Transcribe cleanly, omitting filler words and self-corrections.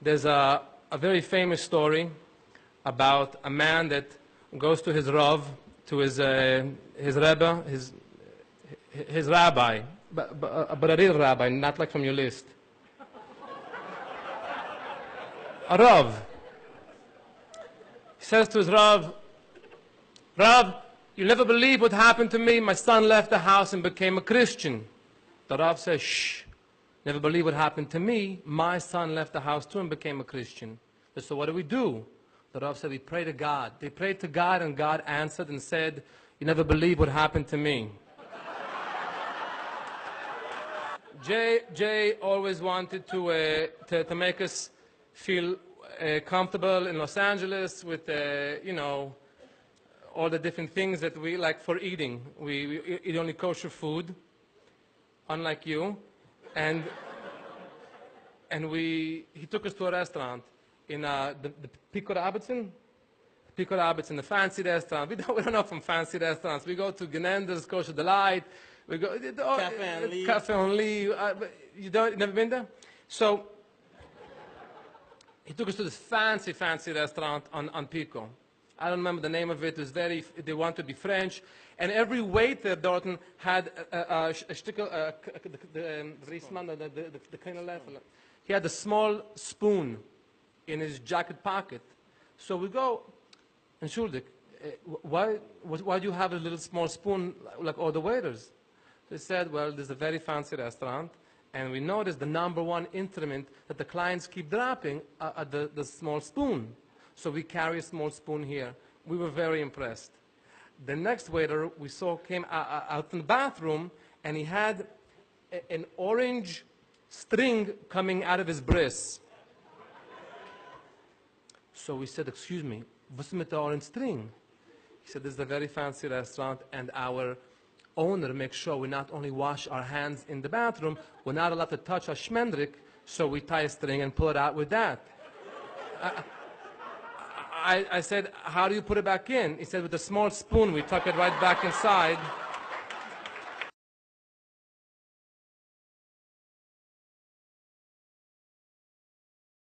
There's a very famous story about a man that goes to his Rav, to his Rebbe, his rabbi, but a real rabbi, not like from your list. A Rav. He says to his Rav, Rav, you'll never believe what happened to me. My son left the house and became a Christian. The Rav says, shh, never believe what happened to me. My son left the house too and became a Christian. So what do? The Rav said, we pray to God. They prayed to God and God answered and said, you never believe what happened to me. Jay always wanted to make us feel comfortable in Los Angeles with, you know, all the different things that we like for eating. We eat only kosher food, unlike you. And he took us to a restaurant in the Pico Rabbin, the fancy restaurant. We don't know from fancy restaurants. We go to Genender's Kosher Delight. We go Cafe on Lee. You never been there? So he took us to this fancy restaurant on Pico. I don't remember the name of it. It was they wanted to be French. And every waiter, Dorton, had a shtickle, the kind of level. He had a small spoon in his jacket pocket. So we go, and Schuldig, why do you have a little small spoon like all the waiters? They said, well, this is a very fancy restaurant, and we noticed the #1 instrument that the clients keep dropping the small spoon. So we carry a small spoon here. We were very impressed. The next waiter we saw came out from the bathroom, and he had an orange string coming out of his bris. So we said, excuse me, what's with the orange string? He said, this is a very fancy restaurant, and our owner makes sure we not only wash our hands in the bathroom, we're not allowed to touch our shmendrik, so we tie a string and pull it out with that. I said, how do you put it back in? He said, with a small spoon, we tuck it right back inside.